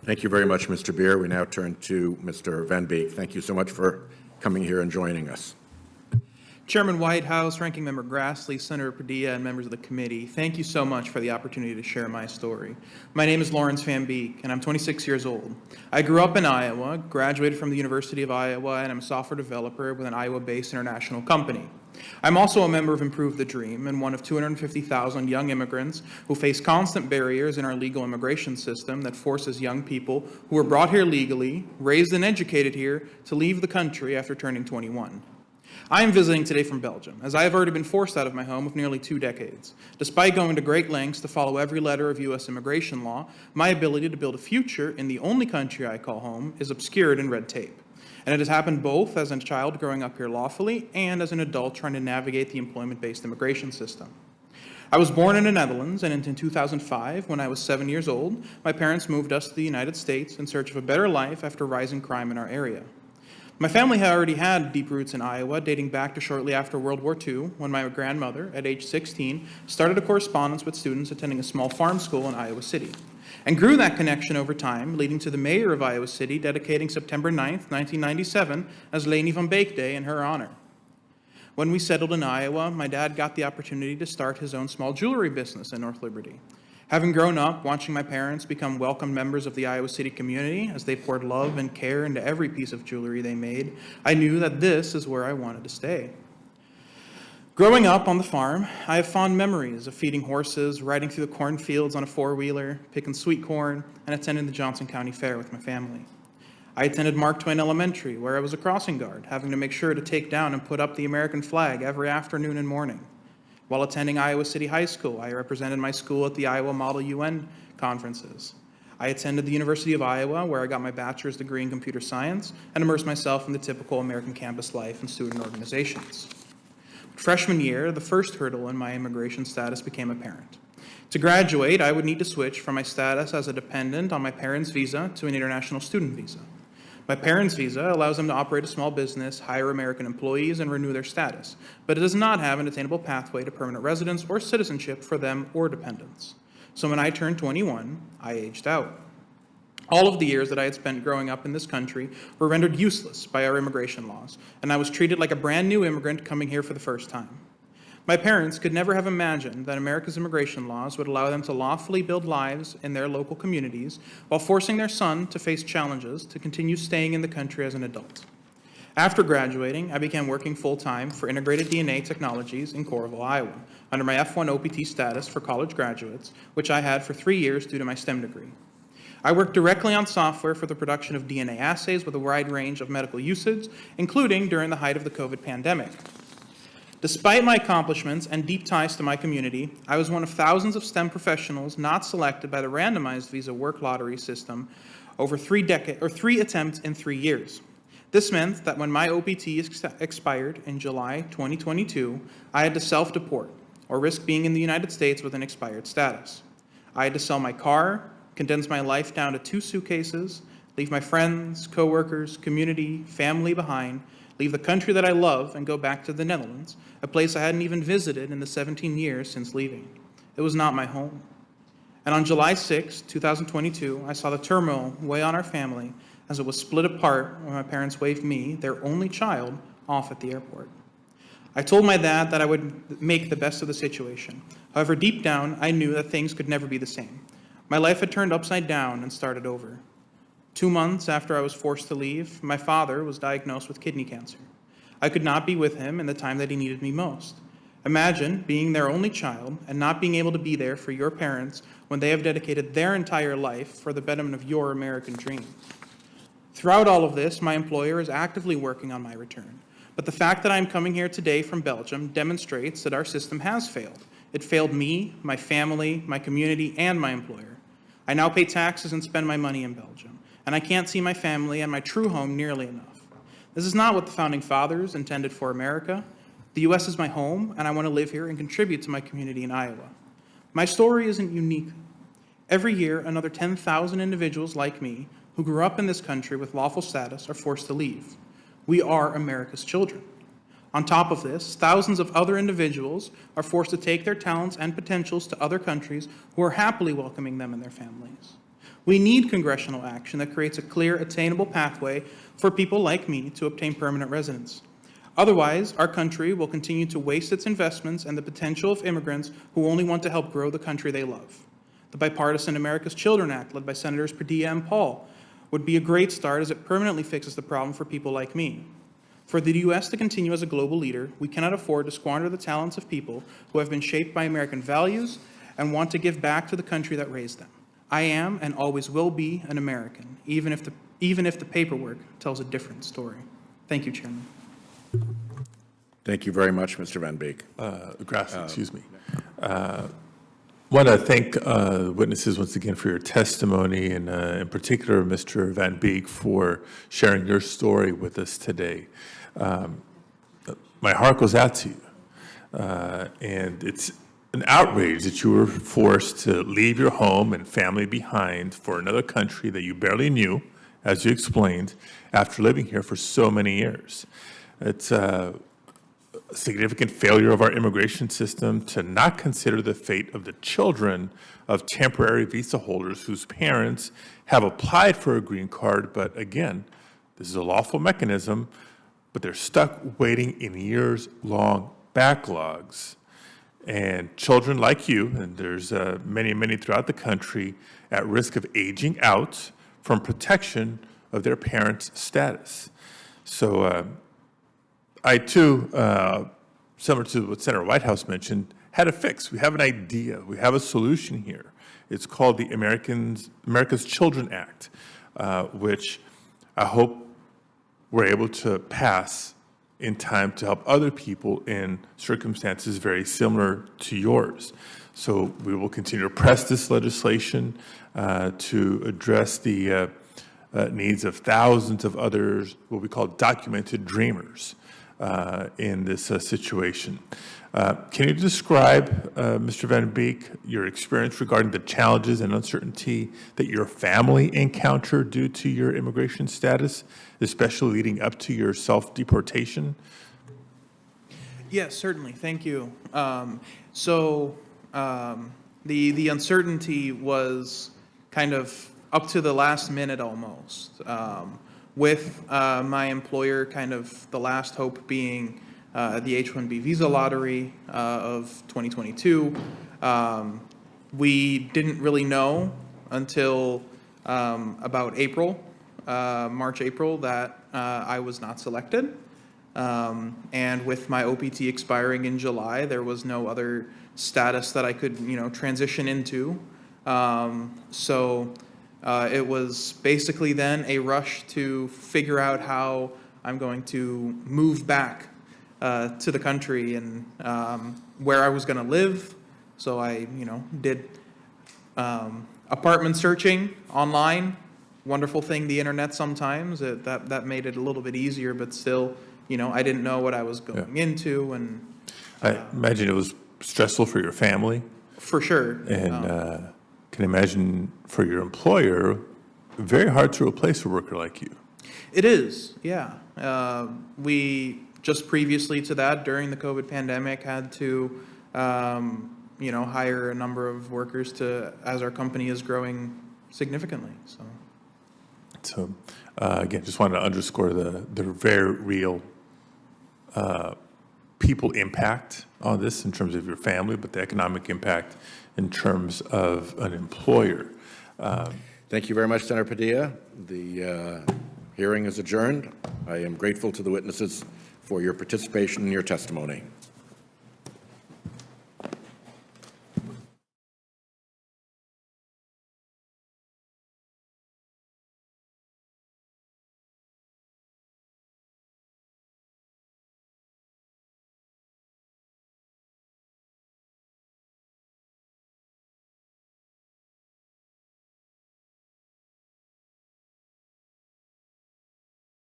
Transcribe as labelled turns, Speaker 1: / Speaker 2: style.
Speaker 1: Thank you very much, Mr. Beer. We now turn to Mr. Van Beek. Thank you so much for coming here and joining us.
Speaker 2: Chairman Whitehouse, Ranking Member Grassley, Senator Padilla, and members of the committee, thank you so much for the opportunity to share my story. My name is Lawrence Van Beek, and I'm 26 years old. I grew up in Iowa, graduated from the University of Iowa, and I'm a software developer with an Iowa-based international company. I'm also a member of Improve the Dream and one of 250,000 young immigrants who face constant barriers in our legal immigration system that forces young people who were brought here legally, raised and educated here, to leave the country after turning 21. I am visiting today from Belgium, as I have already been forced out of my home of nearly 2 decades. Despite going to great lengths to follow every letter of U.S. immigration law, my ability to build a future in the only country I call home is obscured in red tape. And it has happened both as a child growing up here lawfully and as an adult trying to navigate the employment-based immigration system. I was born in the Netherlands, and in 2005, when I was 7 years old, my parents moved us to the United States in search of a better life after rising crime in our area. My family had already had deep roots in Iowa, dating back to shortly after World War II, when my grandmother, at age 16, started a correspondence with students attending a small farm school in Iowa City, and grew that connection over time, leading to the mayor of Iowa City dedicating September 9th, 1997 as Leni van Beek Day in her honor. When we settled in Iowa, my dad got the opportunity to start his own small jewelry business in North Liberty. Having grown up watching my parents become welcome members of the Iowa City community as they poured love and care into every piece of jewelry they made, I knew that this is where I wanted to stay. Growing up on the farm, I have fond memories of feeding horses, riding through the cornfields on a four-wheeler, picking sweet corn, and attending the Johnson County Fair with my family. I attended Mark Twain Elementary, where I was a crossing guard, having to make sure to take down and put up the American flag every afternoon and morning. While attending Iowa City High School, I represented my school at the Iowa Model UN conferences. I attended the University of Iowa, where I got my bachelor's degree in computer science and immersed myself in the typical American campus life and student organizations. Freshman year, the first hurdle in my immigration status became apparent. To graduate, I would need to switch from my status as a dependent on my parents' visa to an international student visa. My parents' visa allows them to operate a small business, hire American employees, and renew their status, but it does not have an attainable pathway to permanent residence or citizenship for them or dependents. So when I turned 21, I aged out. All of the years that I had spent growing up in this country were rendered useless by our immigration laws, and I was treated like a brand new immigrant coming here for the first time. My parents could never have imagined that America's immigration laws would allow them to lawfully build lives in their local communities while forcing their son to face challenges to continue staying in the country as an adult. After graduating, I began working full-time for Integrated DNA Technologies in Coralville, Iowa, under my F1 OPT status for college graduates, which I had for 3 years due to my STEM degree. I worked directly on software for the production of DNA assays with a wide range of medical usage, including during the height of the COVID pandemic. Despite my accomplishments and deep ties to my community, I was one of thousands of STEM professionals not selected by the randomized visa work lottery system over 3 attempts in 3 years. This meant that when my OPT expired in July 2022, I had to self-deport or risk being in the United States with an expired status. I had to sell my car, condense my life down to 2 suitcases, leave my friends, coworkers, community, family behind, leave the country that I love and go back to the Netherlands, a place I hadn't even visited in the 17 years since leaving. It was not my home. And on July 6, 2022, I saw the turmoil weigh on our family as it was split apart when my parents waved me, their only child, off at the airport. I told my dad that I would make the best of the situation. However, deep down, I knew that things could never be the same. My life had turned upside down and started over. 2 months after I was forced to leave, my father was diagnosed with kidney cancer. I could not be with him in the time that he needed me most. Imagine being their only child and not being able to be there for your parents when they have dedicated their entire life for the betterment of your American dream. Throughout all of this, my employer is actively working on my return. But the fact that I'm coming here today from Belgium demonstrates that our system has failed. It failed me, my family, my community, and my employer. I now pay taxes and spend my money in Belgium, and I can't see my family and my true home nearly enough. This is not what the Founding Fathers intended for America. The U.S. is my home, and I want to live here and contribute to my community in Iowa. My story isn't unique. Every year, another 10,000 individuals like me who grew up in this country with lawful status are forced to leave. We are America's children. On top of this, thousands of other individuals are forced to take their talents and potentials to other countries who are happily welcoming them and their families. We need congressional action that creates a clear, attainable pathway for people like me to obtain permanent residence. Otherwise, our country will continue to waste its investments and the potential of immigrants who only want to help grow the country they love. The bipartisan America's Children Act, led by Senators Padilla and Paul, would be a great start as it permanently fixes the problem for people like me. For the U.S. to continue as a global leader, we cannot afford to squander the talents of people who have been shaped by American values and want to give back to the country that raised them. I am and always will be an American, even if the paperwork tells a different story. Thank you, Chairman.
Speaker 1: Thank you very much, Mr. Van Beek.
Speaker 3: Grassley, excuse me. Want to thank witnesses once again for your testimony, and in particular, Mr. Van Beek, for sharing your story with us today. My heart goes out to you, and it's an outrage that you were forced to leave your home and family behind for another country that you barely knew, as you explained, after living here for so many years. It's a significant failure of our immigration system to not consider the fate of the children of temporary visa holders whose parents have applied for a green card, but again, this is a lawful mechanism, but they're stuck waiting in years-long backlogs. And children like you, and there's many, many throughout the country, at risk of aging out from protection of their parents' status. So I too, similar to what Senator Whitehouse mentioned, had a fix. We have an idea. We have a solution here. It's called the America's Children Act, which I hope we're able to pass in time to help other people in circumstances very similar to yours. So we will continue to press this legislation to address the needs of thousands of others, what we call documented dreamers, in this situation. Can you describe, Mr. Van Beek, your experience regarding the challenges and uncertainty that your family encountered due to your immigration status, especially leading up to your self-deportation?
Speaker 2: Yes, certainly. Thank you. The uncertainty was kind of up to the last minute almost, with my employer kind of the last hope being the H-1B visa lottery of 2022. We didn't really know until about March, April, that I was not selected. And with my OPT expiring in July, there was no other status that I could, transition into. It was basically then a rush to figure out how I'm going to move back to the country and where I was going to live. So I, did apartment searching online. Wonderful thing, the internet sometimes. That made it a little bit easier, but still, I didn't know what I was going into. And
Speaker 3: I imagine it was stressful for your family.
Speaker 2: For sure.
Speaker 3: And can imagine for your employer, very hard to replace a worker like you.
Speaker 2: It is, yeah. We just previously to that, during the COVID pandemic, had to, hire a number of workers as our company is growing significantly.
Speaker 3: So again, just wanted to underscore the very real people impact on this in terms of your family, but the economic impact in terms of an employer.
Speaker 1: Thank you very much, Senator Padilla. The hearing is adjourned. I am grateful to the witnesses for your participation and your testimony.